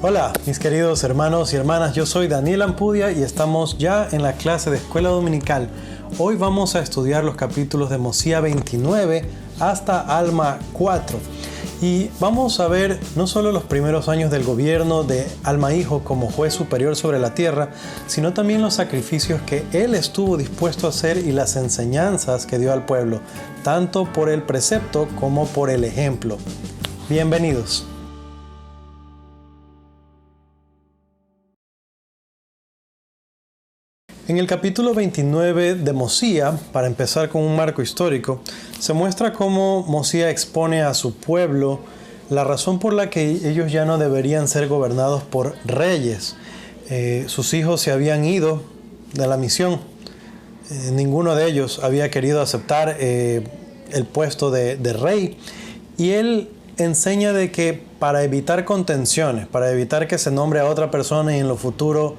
Hola, mis queridos hermanos y hermanas, yo soy Daniel Ampudia y estamos ya en la clase de Escuela Dominical. Hoy vamos a estudiar los capítulos de Mosiah 29 hasta Alma 4. Y vamos a ver no solo los primeros años del gobierno de Alma Hijo como juez superior sobre la tierra, sino también los sacrificios que él estuvo dispuesto a hacer y las enseñanzas que dio al pueblo, tanto por el precepto como por el ejemplo. Bienvenidos. En el capítulo 29 de Mosiah, para empezar con un marco histórico, se muestra cómo Mosiah expone a su pueblo la razón por la que ellos ya no deberían ser gobernados por reyes. Sus hijos se habían ido de la misión. Ninguno de ellos había querido aceptar el puesto de rey. Y él enseña de que para evitar contenciones, para evitar que se nombre a otra persona y en lo futuro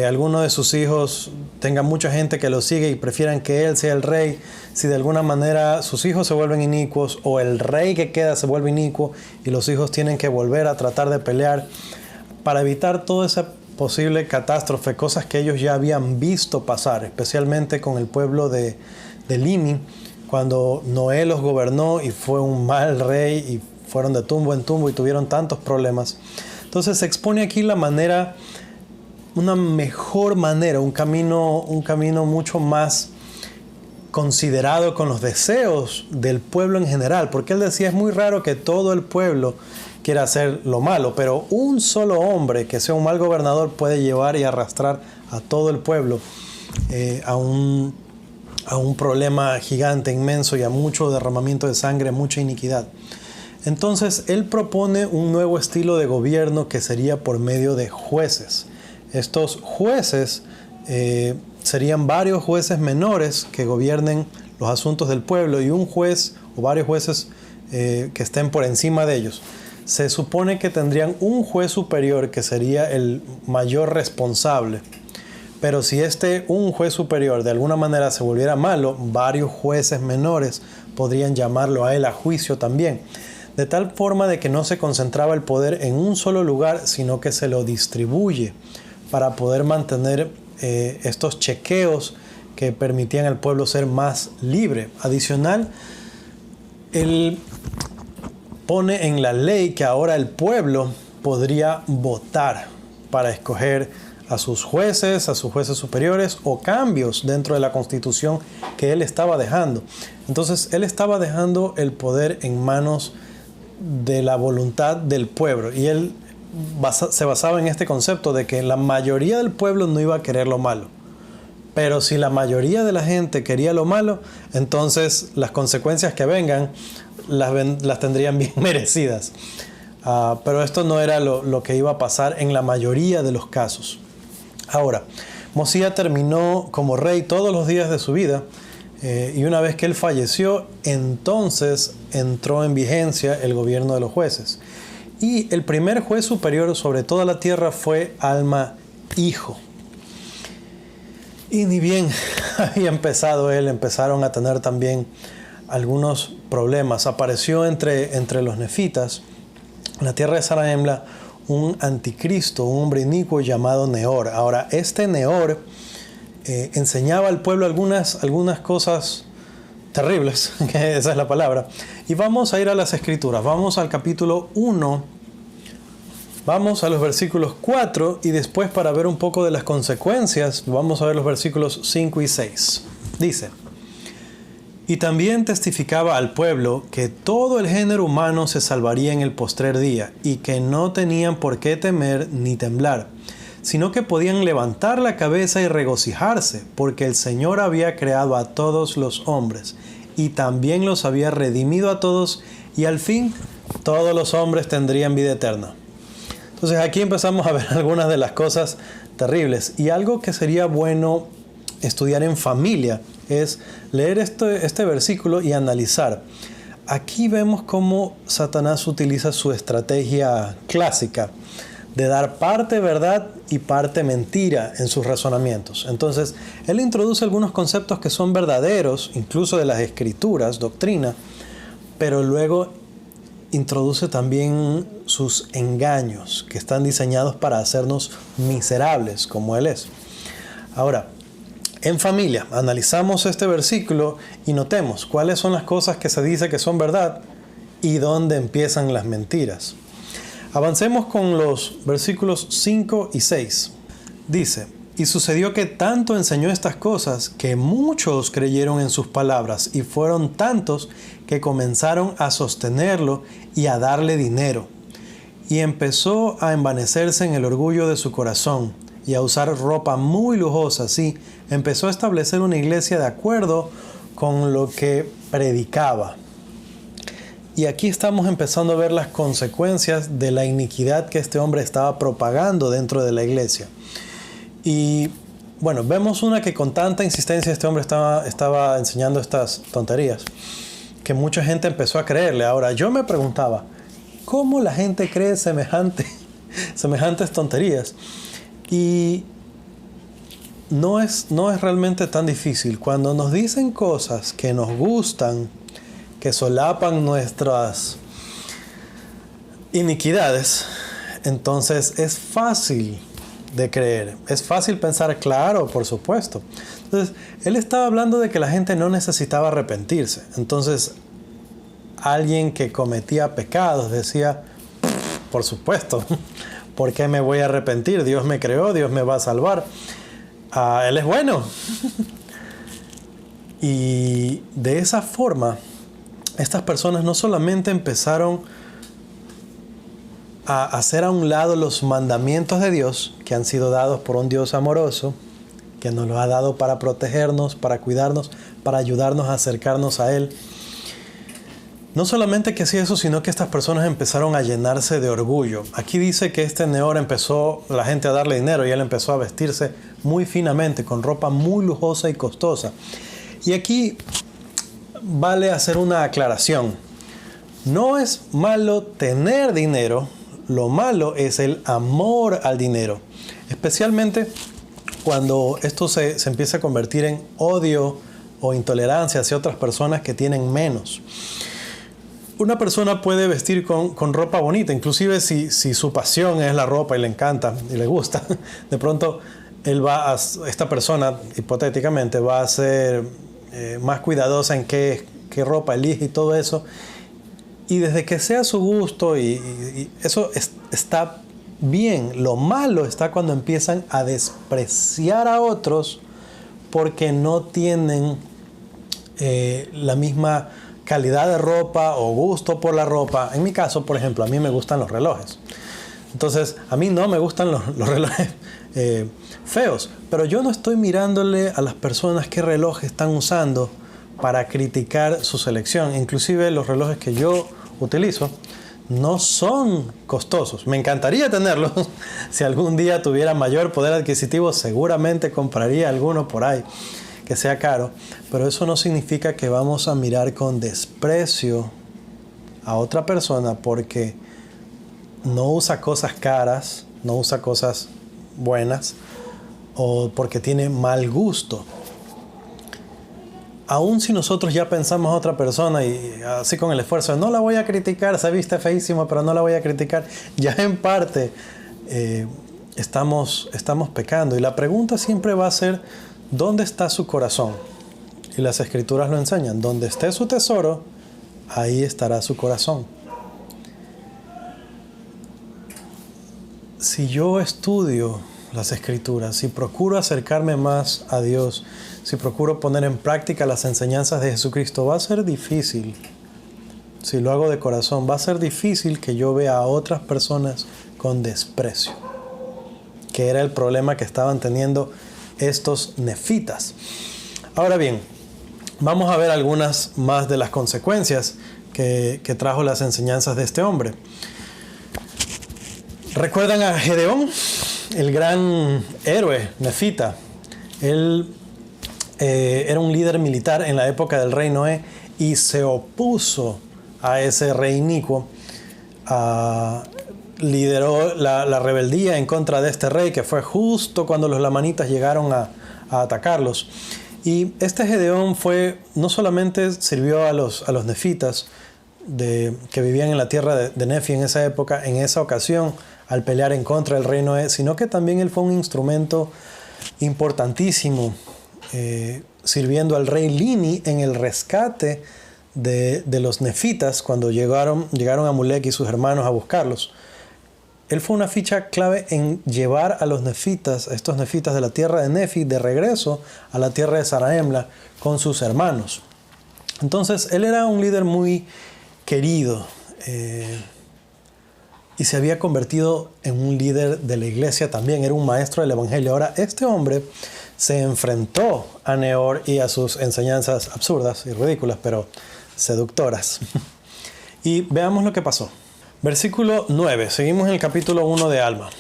alguno de sus hijos tenga mucha gente que lo sigue y prefieran que él sea el rey, si de alguna manera sus hijos se vuelven inicuos o el rey que queda se vuelve inicuo y los hijos tienen que volver a tratar de pelear, para evitar toda esa posible catástrofe, cosas que ellos ya habían visto pasar, especialmente con el pueblo de Limi, cuando Noé los gobernó y fue un mal rey y fueron de tumbo en tumbo y tuvieron tantos problemas. Entonces se expone aquí una mejor manera, un camino mucho más considerado con los deseos del pueblo en general, porque él decía, es muy raro que todo el pueblo quiera hacer lo malo, pero un solo hombre que sea un mal gobernador puede llevar y arrastrar a todo el pueblo a un problema gigante, inmenso y a mucho derramamiento de sangre, mucha iniquidad. Entonces él propone un nuevo estilo de gobierno que sería por medio de jueces. Estos jueces serían varios jueces menores que gobiernen los asuntos del pueblo y un juez o varios jueces que estén por encima de ellos. Se supone que tendrían un juez superior que sería el mayor responsable. Pero si un juez superior de alguna manera se volviera malo, varios jueces menores podrían llamarlo a él a juicio también. De tal forma de que no se concentraba el poder en un solo lugar, sino que se lo distribuye, para poder mantener estos chequeos que permitían al pueblo ser más libre. Adicional, él pone en la ley que ahora el pueblo podría votar para escoger a sus jueces superiores o cambios dentro de la constitución que él estaba dejando. Entonces, él estaba dejando el poder en manos de la voluntad del pueblo y él se basaba en este concepto de que la mayoría del pueblo no iba a querer lo malo. Pero si la mayoría de la gente quería lo malo, entonces las consecuencias que vengan las tendrían bien merecidas. Pero esto no era lo que iba a pasar en la mayoría de los casos. Ahora, Mosiah terminó como rey todos los días de su vida y una vez que él falleció, entonces entró en vigencia el gobierno de los jueces. Y el primer juez superior sobre toda la tierra fue Alma Hijo. Y ni bien había empezado él, empezaron a tener también algunos problemas. Apareció entre los nefitas, en la tierra de Zarahemla, un anticristo, un hombre inicuo llamado Neor. Ahora, este Neor enseñaba al pueblo algunas cosas terribles, que esa es la palabra. Y vamos a ir a las escrituras. Vamos al capítulo 1, vamos a los versículos 4 y después, para ver un poco de las consecuencias, vamos a ver los versículos 5 y 6. Dice: y también testificaba al pueblo que todo el género humano se salvaría en el postrer día y que no tenían por qué temer ni temblar, sino que podían levantar la cabeza y regocijarse, porque el Señor había creado a todos los hombres y también los había redimido a todos, y al fin todos los hombres tendrían vida eterna. Entonces aquí empezamos a ver algunas de las cosas terribles, y algo que sería bueno estudiar en familia es leer este versículo y analizar. Aquí vemos cómo Satanás utiliza su estrategia clásica de dar parte verdad y parte mentira en sus razonamientos. Entonces, él introduce algunos conceptos que son verdaderos, incluso de las escrituras, doctrina, pero luego introduce también sus engaños, que están diseñados para hacernos miserables, como Él es. Ahora, en familia, analizamos este versículo y notemos cuáles son las cosas que se dice que son verdad y dónde empiezan las mentiras. Avancemos con los versículos 5 y 6. Dice: y sucedió que tanto enseñó estas cosas que muchos creyeron en sus palabras, y fueron tantos que comenzaron a sostenerlo y a darle dinero. Y empezó a envanecerse en el orgullo de su corazón y a usar ropa muy lujosa. Sí, empezó a establecer una iglesia de acuerdo con lo que predicaba. Y aquí estamos empezando a ver las consecuencias de la iniquidad que este hombre estaba propagando dentro de la iglesia. Y bueno, vemos una que con tanta insistencia este hombre estaba enseñando estas tonterías, que mucha gente empezó a creerle. Ahora, yo me preguntaba, ¿cómo la gente cree semejantes tonterías? Y no es realmente tan difícil. Cuando nos dicen cosas que nos gustan, que solapan nuestras iniquidades, entonces es fácil de creer. Es fácil pensar, claro, por supuesto. Entonces, él estaba hablando de que la gente no necesitaba arrepentirse. Entonces, alguien que cometía pecados decía, por supuesto, ¿por qué me voy a arrepentir? Dios me creó, Dios me va a salvar. Él es bueno. Y de esa forma, estas personas no solamente empezaron a hacer a un lado los mandamientos de Dios, que han sido dados por un Dios amoroso, que nos los ha dado para protegernos, para cuidarnos, para ayudarnos a acercarnos a Él. No solamente que hacía eso, sino que estas personas empezaron a llenarse de orgullo. Aquí dice que este Neor empezó la gente a darle dinero y él empezó a vestirse muy finamente, con ropa muy lujosa y costosa. Y aquí vale hacer una aclaración. No es malo tener dinero, lo malo es el amor al dinero. Especialmente cuando esto se empieza a convertir en odio o intolerancia hacia otras personas que tienen menos. Una persona puede vestir con ropa bonita, inclusive si su pasión es la ropa y le encanta y le gusta. De pronto esta persona hipotéticamente va a ser más cuidadosa en qué ropa elige y todo eso. Y desde que sea su gusto y eso está bien. Lo malo está cuando empiezan a despreciar a otros porque no tienen la misma calidad de ropa o gusto por la ropa. En mi caso, por ejemplo, a mí me gustan los relojes. Entonces, a mí no me gustan los relojes feos, pero yo no estoy mirándole a las personas qué reloj están usando para criticar su selección. Inclusive los relojes que yo utilizo no son costosos. Me encantaría tenerlos. Si algún día tuviera mayor poder adquisitivo, seguramente compraría alguno por ahí que sea caro, pero eso no significa que vamos a mirar con desprecio a otra persona porque no usa cosas caras, no usa cosas buenas o porque tiene mal gusto. Aún si nosotros ya pensamos a otra persona y así con el esfuerzo de no la voy a criticar, se viste feísimo, pero no la voy a criticar, ya en parte estamos pecando. Y la pregunta siempre va a ser, ¿dónde está su corazón? Y las Escrituras lo enseñan. Donde esté su tesoro, ahí estará su corazón. Si yo estudio las Escrituras, si procuro acercarme más a Dios, si procuro poner en práctica las enseñanzas de Jesucristo, va a ser difícil. Si lo hago de corazón, va a ser difícil que yo vea a otras personas con desprecio, que era el problema que estaban teniendo estos nefitas. Ahora bien, vamos a ver algunas más de las consecuencias que trajo las enseñanzas de este hombre. ¿Recuerdan a Gedeón? El gran héroe nefita. Él era un líder militar en la época del rey Noé y se opuso a ese rey inicuo. Lideró la rebeldía en contra de este rey, que fue justo cuando los lamanitas llegaron a atacarlos. Y este Gedeón no solamente sirvió a los nefitas, que vivían en la tierra de Nefi en esa época, en esa ocasión, al pelear en contra del rey Noé, sino que también él fue un instrumento importantísimo, sirviendo al rey Lini en el rescate de los nefitas cuando llegaron Amulek y sus hermanos a buscarlos. Él fue una ficha clave en llevar a los nefitas, a estos nefitas de la tierra de Nefi, de regreso a la tierra de Zarahemla con sus hermanos. Entonces, él era un líder muy querido y se había convertido en un líder de la iglesia también, era un maestro del evangelio. Ahora, este hombre se enfrentó a Neor y a sus enseñanzas absurdas y ridículas, pero seductoras. Y veamos lo que pasó. Versículo 9, seguimos en el capítulo 1 de Alma.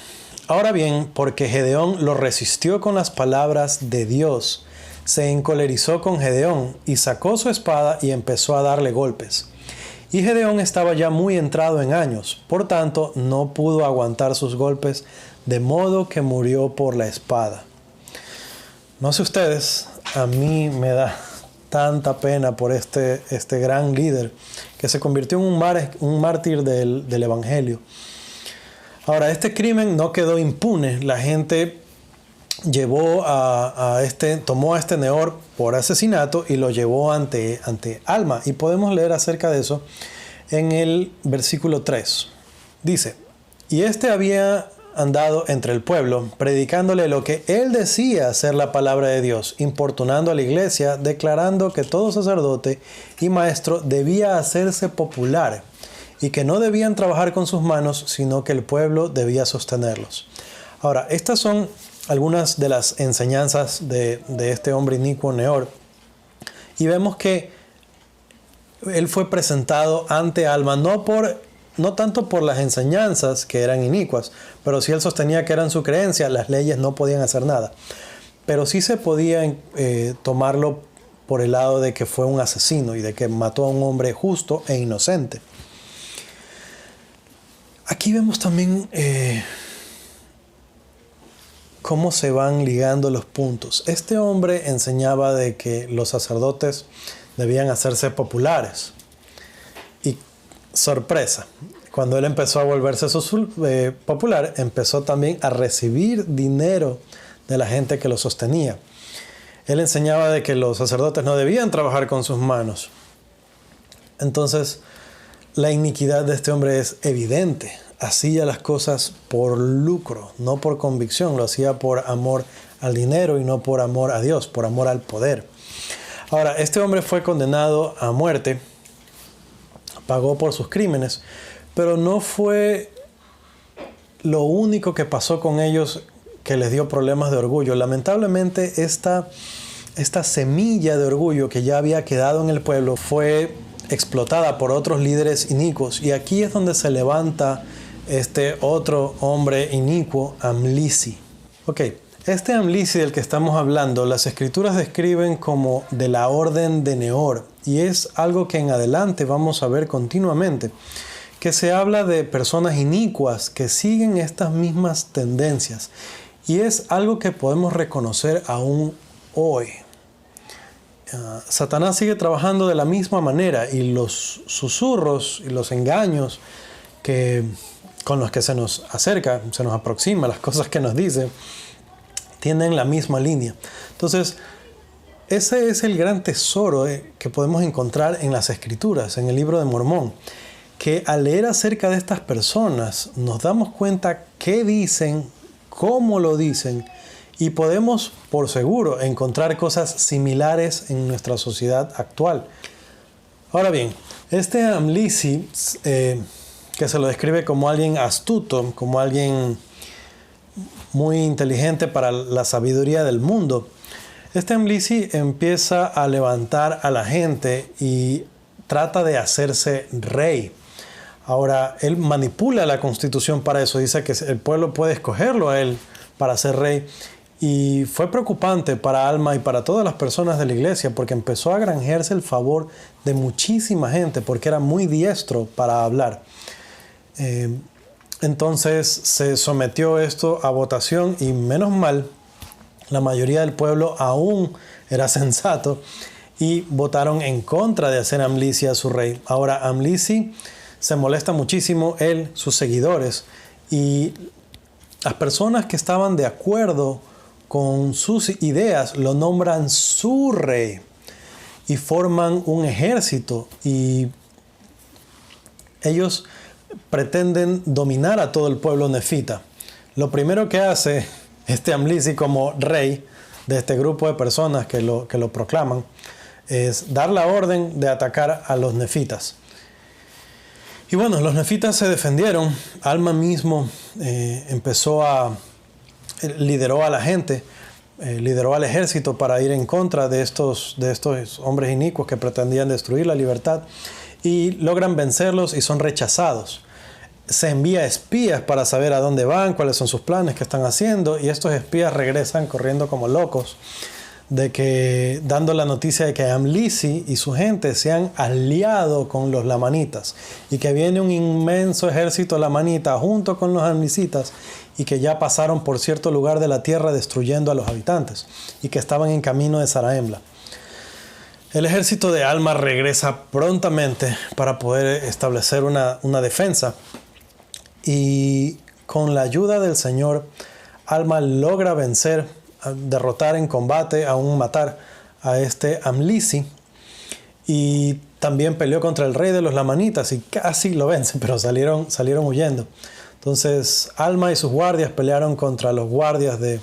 Ahora bien, porque Gedeón lo resistió con las palabras de Dios, se encolerizó con Gedeón y sacó su espada y empezó a darle golpes. Y Gedeón estaba ya muy entrado en años, por tanto no pudo aguantar sus golpes, de modo que murió por la espada. No sé ustedes, a mí me da tanta pena por este gran líder que se convirtió en un mártir del evangelio. Ahora, este crimen no quedó impune. La gente tomó a este Neor por asesinato y lo llevó ante Alma. Y podemos leer acerca de eso en el versículo 3. Dice, y este había andado entre el pueblo, predicándole lo que él decía ser la palabra de Dios, importunando a la iglesia, declarando que todo sacerdote y maestro debía hacerse popular y que no debían trabajar con sus manos, sino que el pueblo debía sostenerlos. Ahora, estas son algunas de las enseñanzas de este hombre inicuo Neor, y vemos que él fue presentado ante Alma no tanto por las enseñanzas que eran inicuas, pero si él sostenía que eran su creencia, las leyes no podían hacer nada. Pero sí se podía tomarlo por el lado de que fue un asesino y de que mató a un hombre justo e inocente. Aquí vemos también cómo se van ligando los puntos. Este hombre enseñaba de que los sacerdotes debían hacerse populares. Y sorpresa, cuando él empezó a volverse popular, empezó también a recibir dinero de la gente que lo sostenía. Él enseñaba de que los sacerdotes no debían trabajar con sus manos. Entonces, la iniquidad de este hombre es evidente. Hacía las cosas por lucro, no por convicción. Lo hacía por amor al dinero y no por amor a Dios, por amor al poder. Ahora, este hombre fue condenado a muerte, pagó por sus crímenes, pero no fue lo único que pasó con ellos que les dio problemas de orgullo. Lamentablemente, esta semilla de orgullo que ya había quedado en el pueblo fue explotada por otros líderes inicuos. Y aquí es donde se levanta este otro hombre inicuo, Amlisi. Este Amlisi del que estamos hablando, las escrituras describen como de la orden de Neor, y es algo que en adelante vamos a ver continuamente, que se habla de personas inicuas que siguen estas mismas tendencias, y es algo que podemos reconocer aún hoy. Satanás sigue trabajando de la misma manera, y los susurros y los engaños con los que se nos acerca, se nos aproxima, las cosas que nos dice, tienen la misma línea. Entonces, ese es el gran tesoro que podemos encontrar en las Escrituras, en el libro de Mormón, que al leer acerca de estas personas nos damos cuenta qué dicen, cómo lo dicen, y podemos, por seguro, encontrar cosas similares en nuestra sociedad actual. Ahora bien, este Amlisi, que se lo describe como alguien astuto, como alguien muy inteligente para la sabiduría del mundo, este Amlisi empieza a levantar a la gente y trata de hacerse rey. Ahora, él manipula la constitución para eso, dice que el pueblo puede escogerlo a él para ser rey, y fue preocupante para Alma y para todas las personas de la iglesia, porque empezó a granjearse el favor de muchísima gente, porque era muy diestro para hablar. Entonces se sometió esto a votación, y menos mal, la mayoría del pueblo aún era sensato y votaron en contra de hacer Amlici su rey. Ahora Amlici se molesta muchísimo, él, sus seguidores, y las personas que estaban de acuerdo con sus ideas lo nombran su rey y forman un ejército, y ellos pretenden dominar a todo el pueblo nefita. Lo primero que hace este Amlici como rey de este grupo de personas que lo proclaman es dar la orden de atacar a los nefitas. Y bueno, los nefitas se defendieron. Alma mismo lideró a la gente, lideró al ejército para ir en contra de estos hombres inicuos que pretendían destruir la libertad, y logran vencerlos y son rechazados. Se envía espías para saber a dónde van, cuáles son sus planes, qué están haciendo, y estos espías regresan corriendo como locos, dando la noticia de que Amlici y su gente se han aliado con los lamanitas y que viene un inmenso ejército lamanita junto con los amlicitas, y que ya pasaron por cierto lugar de la tierra destruyendo a los habitantes y que estaban en camino de Zarahemla. El ejército de Alma regresa prontamente para poder establecer una defensa, y con la ayuda del Señor, Alma logra vencer, derrotar en combate, aún matar a este Amlici, y también peleó contra el rey de los lamanitas y casi lo vence, pero salieron huyendo. Entonces Alma y sus guardias pelearon contra los guardias de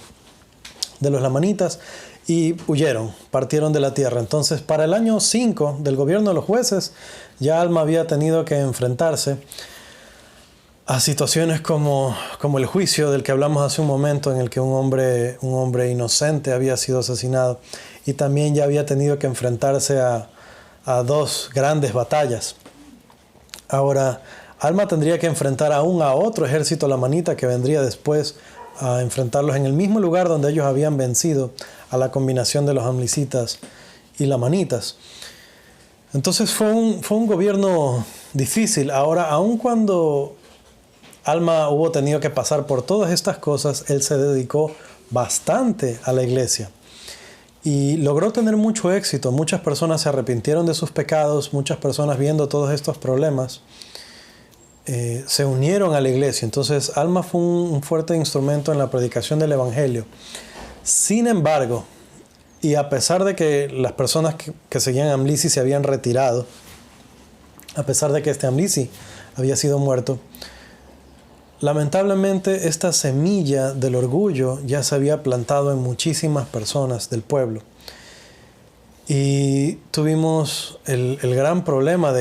los lamanitas y huyeron, partieron de la tierra. Entonces, para el año 5 del gobierno de los jueces, ya Alma había tenido que enfrentarse a situaciones como el juicio del que hablamos hace un momento, en el que un hombre inocente había sido asesinado, y también ya había tenido que enfrentarse a dos grandes batallas. Ahora, Alma tendría que enfrentar aún a otro ejército lamanita que vendría después a enfrentarlos en el mismo lugar donde ellos habían vencido a la combinación de los amlicitas y lamanitas. Entonces fue un gobierno difícil. Ahora, aun cuando Alma hubo tenido que pasar por todas estas cosas, él se dedicó bastante a la iglesia y logró tener mucho éxito. Muchas personas se arrepintieron de sus pecados, muchas personas, viendo todos estos problemas, se unieron a la iglesia. Entonces Alma fue un fuerte instrumento en la predicación del evangelio. Sin embargo, y a pesar de que las personas que seguían a Amlici se habían retirado, a pesar de que este Amlici había sido muerto, lamentablemente esta semilla del orgullo ya se había plantado en muchísimas personas del pueblo. Y tuvimos el gran problema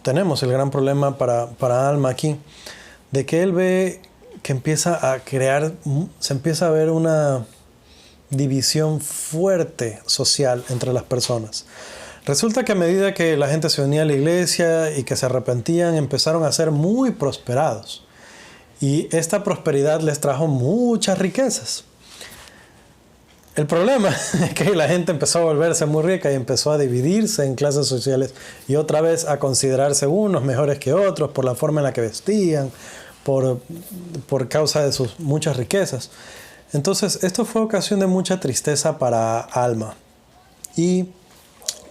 tenemos el gran problema para Alma aquí, de que él ve que se empieza a ver una división fuerte social entre las personas. Resulta que a medida que la gente se unía a la iglesia y que se arrepentían, empezaron a ser muy prosperados. Y esta prosperidad les trajo muchas riquezas. El problema es que la gente empezó a volverse muy rica y empezó a dividirse en clases sociales y otra vez a considerarse unos mejores que otros por la forma en la que vestían, por causa de sus muchas riquezas. Entonces, esto fue ocasión de mucha tristeza para Alma. Y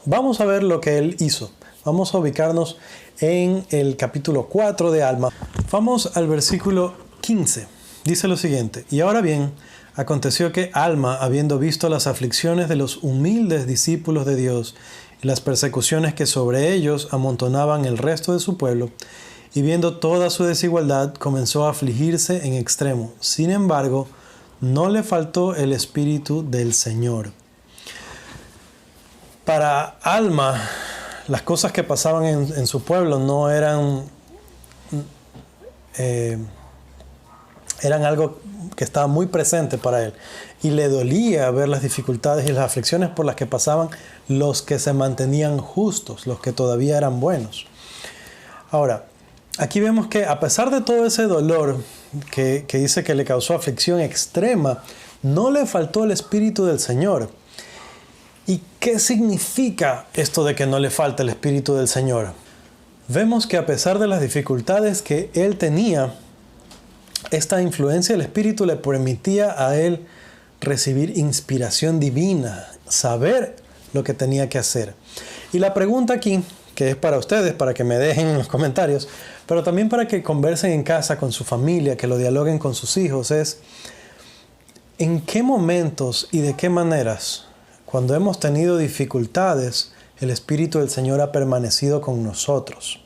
vamos a ver lo que él hizo. Vamos a ubicarnos en el capítulo 4 de Alma. Vamos al versículo 15. Dice lo siguiente: y ahora bien, aconteció que Alma, habiendo visto las aflicciones de los humildes discípulos de Dios y las persecuciones que sobre ellos amontonaban el resto de su pueblo, y viendo toda su desigualdad, comenzó a afligirse en extremo. Sin embargo, no le faltó el Espíritu del Señor. Para Alma, las cosas que pasaban en su pueblo no eran algo que estaba muy presente para él, y le dolía ver las dificultades y las aflicciones por las que pasaban los que se mantenían justos, los que todavía eran buenos. Ahora, aquí vemos que a pesar de todo ese dolor que dice que le causó aflicción extrema, no le faltó el Espíritu del Señor. ¿Y qué significa esto de que no le falta el Espíritu del Señor? Vemos que a pesar de las dificultades que él tenía, esta influencia del Espíritu le permitía a él recibir inspiración divina, saber lo que tenía que hacer. Y la pregunta aquí, que es para ustedes, para que me dejen en los comentarios, pero también para que conversen en casa con su familia, que lo dialoguen con sus hijos, es ¿en qué momentos y de qué maneras, cuando hemos tenido dificultades, el Espíritu del Señor ha permanecido con nosotros?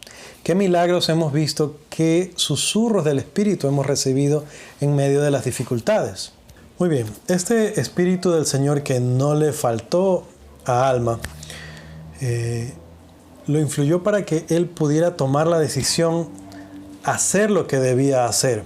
¿Qué milagros hemos visto? ¿Qué susurros del Espíritu hemos recibido en medio de las dificultades? Muy bien, este Espíritu del Señor que no le faltó a Alma, lo influyó para que él pudiera tomar la decisión, hacer lo que debía hacer.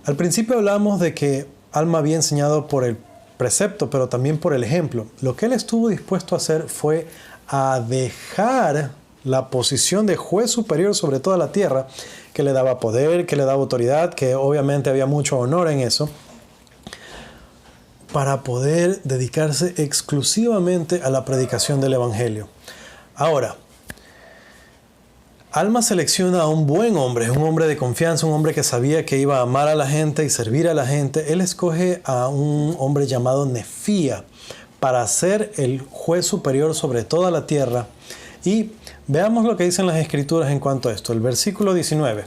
Al principio hablamos de que Alma había enseñado por el precepto, pero también por el ejemplo. Lo que él estuvo dispuesto a hacer fue a dejar la posición de juez superior sobre toda la tierra, que le daba poder, que le daba autoridad, que obviamente había mucho honor en eso, para poder dedicarse exclusivamente a la predicación del Evangelio. Ahora, Alma selecciona a un buen hombre, un hombre de confianza, un hombre que sabía que iba a amar a la gente y servir a la gente. Él escoge a un hombre llamado Nefía para ser el juez superior sobre toda la tierra. Y veamos lo que dicen las Escrituras en cuanto a esto. El versículo 19.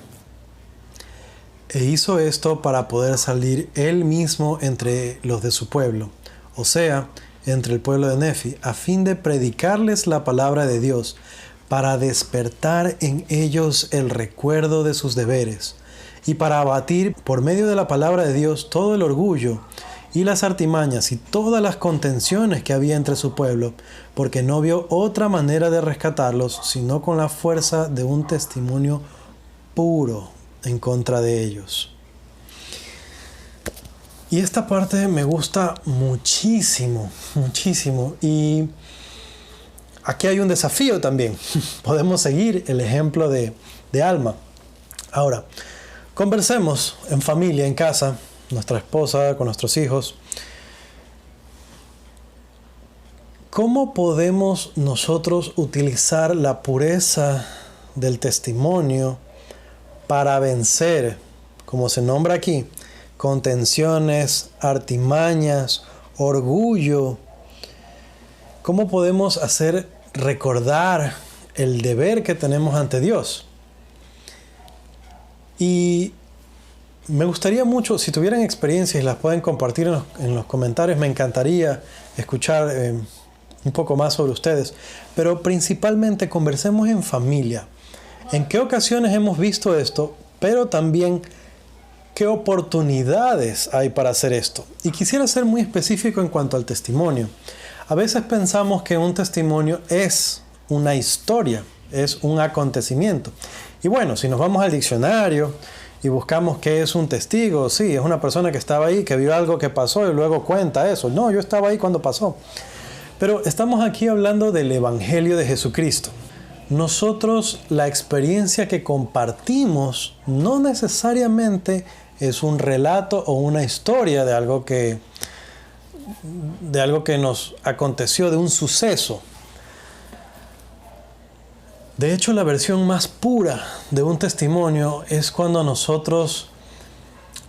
E hizo esto para poder salir él mismo entre los de su pueblo, o sea, entre el pueblo de Nefi, a fin de predicarles la palabra de Dios, para despertar en ellos el recuerdo de sus deberes, y para abatir por medio de la palabra de Dios todo el orgullo y las artimañas y todas las contenciones que había entre su pueblo, porque no vio otra manera de rescatarlos, sino con la fuerza de un testimonio puro en contra de ellos. Y esta parte me gusta muchísimo, muchísimo. Y aquí hay un desafío también. Podemos seguir el ejemplo de Alma. Ahora, conversemos en familia, en casa, nuestra esposa, con nuestros hijos. ¿Cómo podemos nosotros utilizar la pureza del testimonio para vencer, como se nombra aquí, contenciones, artimañas, orgullo? ¿Cómo podemos hacer recordar el deber que tenemos ante Dios? Y me gustaría mucho, si tuvieran experiencias y las pueden compartir en los comentarios, me encantaría escuchar un poco más sobre ustedes. Pero principalmente conversemos en familia. ¿En qué ocasiones hemos visto esto? Pero también, ¿qué oportunidades hay para hacer esto? Y quisiera ser muy específico en cuanto al testimonio. A veces pensamos que un testimonio es una historia, es un acontecimiento. Y bueno, si nos vamos al diccionario y buscamos qué es un testigo, sí, es una persona que estaba ahí, que vio algo que pasó y luego cuenta eso. No, yo estaba ahí cuando pasó. Pero estamos aquí hablando del Evangelio de Jesucristo. Nosotros, la experiencia que compartimos no necesariamente es un relato o una historia de algo que nos aconteció, de un suceso. De hecho, la versión más pura de un testimonio es cuando nosotros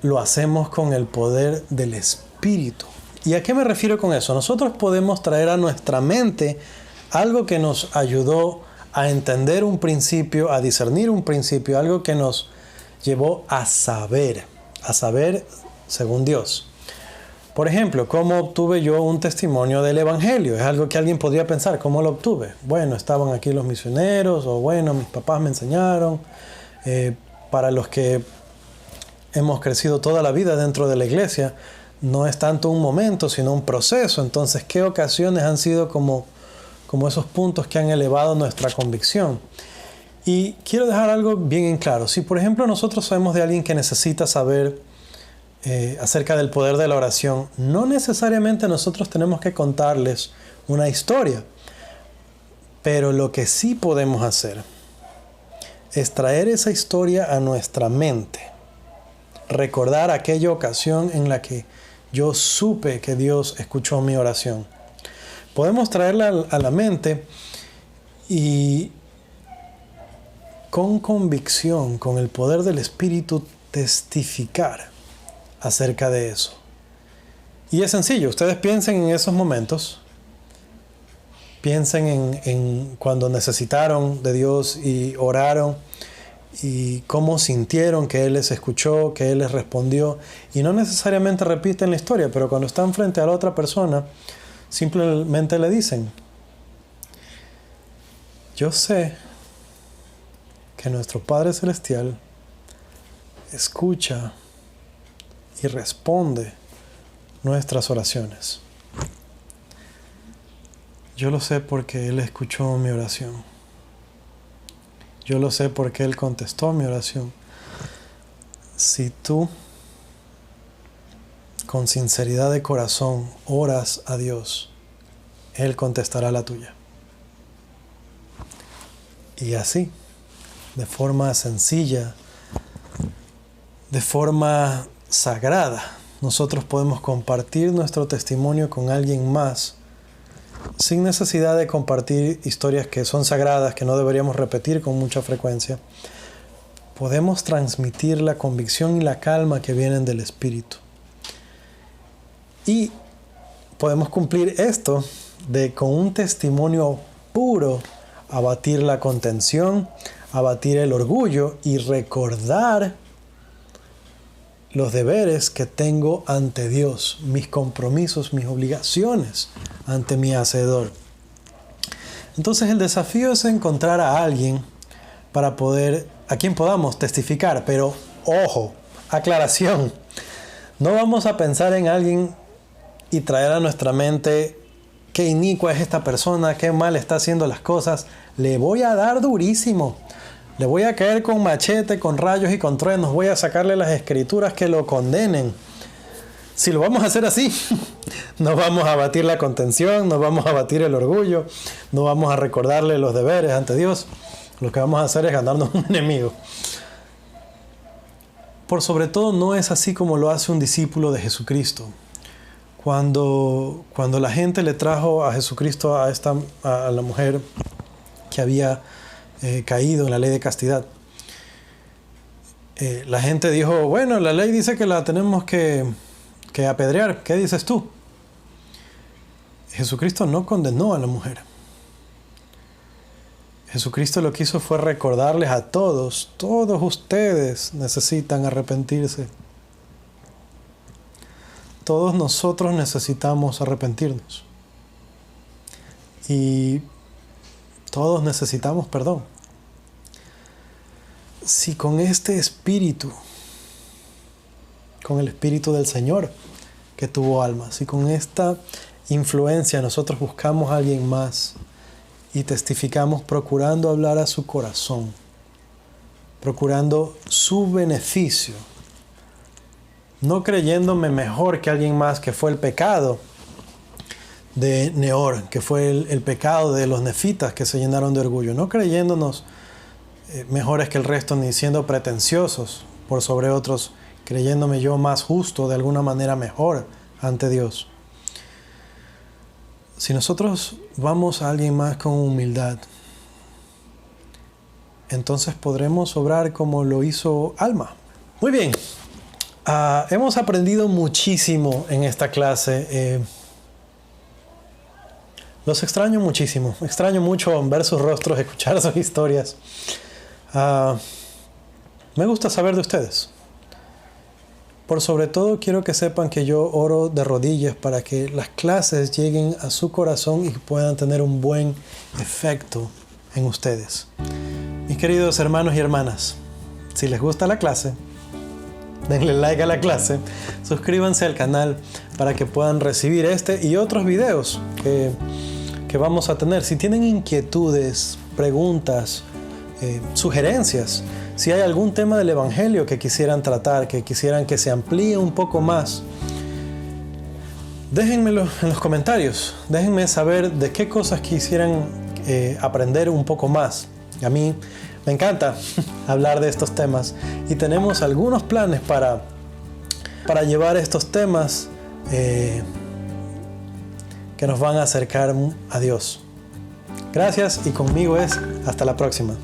lo hacemos con el poder del Espíritu. ¿Y a qué me refiero con eso? Nosotros podemos traer a nuestra mente algo que nos ayudó a entender un principio, a discernir un principio, algo que nos llevó a saber según Dios. Por ejemplo, ¿cómo obtuve yo un testimonio del Evangelio? Es algo que alguien podría pensar, ¿cómo lo obtuve? Bueno, estaban aquí los misioneros, o bueno, mis papás me enseñaron. Para los que hemos crecido toda la vida dentro de la iglesia, no es tanto un momento, sino un proceso. Entonces, ¿qué ocasiones han sido como esos puntos que han elevado nuestra convicción? Y quiero dejar algo bien en claro. Si, por ejemplo, nosotros sabemos de alguien que necesita saber acerca del poder de la oración, no necesariamente nosotros tenemos que contarles una historia, pero lo que sí podemos hacer es traer esa historia a nuestra mente, recordar aquella ocasión en la que yo supe que Dios escuchó mi oración. Podemos traerla a la mente y con convicción, con el poder del Espíritu, testificar acerca de eso. Y es sencillo, ustedes piensen en esos momentos Piensen en cuando necesitaron de Dios y oraron y cómo sintieron que Él les escuchó, que Él les respondió. Y no necesariamente repiten la historia, pero cuando están frente a la otra persona, simplemente le dicen: yo sé que nuestro Padre Celestial escucha y responde nuestras oraciones. Yo lo sé porque Él escuchó mi oración. Yo lo sé porque Él contestó mi oración. Si tú, con sinceridad de corazón, oras a Dios, Él contestará la tuya. Y así, de forma sencilla, de forma sagrada, nosotros podemos compartir nuestro testimonio con alguien más, sin necesidad de compartir historias que son sagradas, que no deberíamos repetir con mucha frecuencia. Podemos transmitir la convicción y la calma que vienen del Espíritu. Y podemos cumplir esto de, con un testimonio puro, abatir la contención, abatir el orgullo y recordar los deberes que tengo ante Dios, mis compromisos, mis obligaciones ante mi Hacedor. Entonces el desafío es encontrar a alguien a quien podamos testificar, pero ojo, aclaración, no vamos a pensar en alguien y traer a nuestra mente qué inicua es esta persona, qué mal está haciendo las cosas, le voy a dar durísimo. Le voy a caer con machete, con rayos y con truenos. Voy a sacarle las escrituras que lo condenen. Si lo vamos a hacer así, no vamos a abatir la contención, no vamos a abatir el orgullo, no vamos a recordarle los deberes ante Dios. Lo que vamos a hacer es ganarnos un enemigo. Por sobre todo, no es así como lo hace un discípulo de Jesucristo. Cuando la gente le trajo a Jesucristo a la mujer que había caído en la ley de castidad, la gente dijo: bueno, la ley dice que la tenemos que apedrear. ¿Qué dices tú? Jesucristo no condenó a la mujer. Jesucristo lo que hizo fue recordarles a todos ustedes necesitan arrepentirse. Todos nosotros necesitamos arrepentirnos. Y todos necesitamos perdón. Si con este espíritu, con el espíritu del Señor que tuvo alma, si con esta influencia nosotros buscamos a alguien más y testificamos procurando hablar a su corazón, procurando su beneficio, no creyéndome mejor que alguien más, que fue el pecado de Neor, que fue el pecado de los nefitas que se llenaron de orgullo, no creyéndonos mejores que el resto, ni siendo pretenciosos por sobre otros, creyéndome yo más justo, de alguna manera mejor ante Dios. Si nosotros vamos a alguien más con humildad, entonces podremos obrar como lo hizo Alma. Muy bien, hemos aprendido muchísimo en esta clase. Los extraño muchísimo, extraño mucho ver sus rostros, escuchar sus historias. Me gusta saber de ustedes. Por sobre todo quiero que sepan que yo oro de rodillas para que las clases lleguen a su corazón y puedan tener un buen efecto en ustedes. Mis queridos hermanos y hermanas, si les gusta la clase, denle like a la clase, suscríbanse al canal para que puedan recibir este y otros videos que vamos a tener. Si tienen inquietudes, preguntas, sugerencias, si hay algún tema del Evangelio que quisieran tratar, que quisieran que se amplíe un poco más, déjenmelo en los comentarios. Déjenme saber de qué cosas quisieran aprender un poco más. A mí me encanta hablar de estos temas y tenemos algunos planes para llevar estos temas que nos van a acercar a Dios. Gracias y conmigo es hasta la próxima.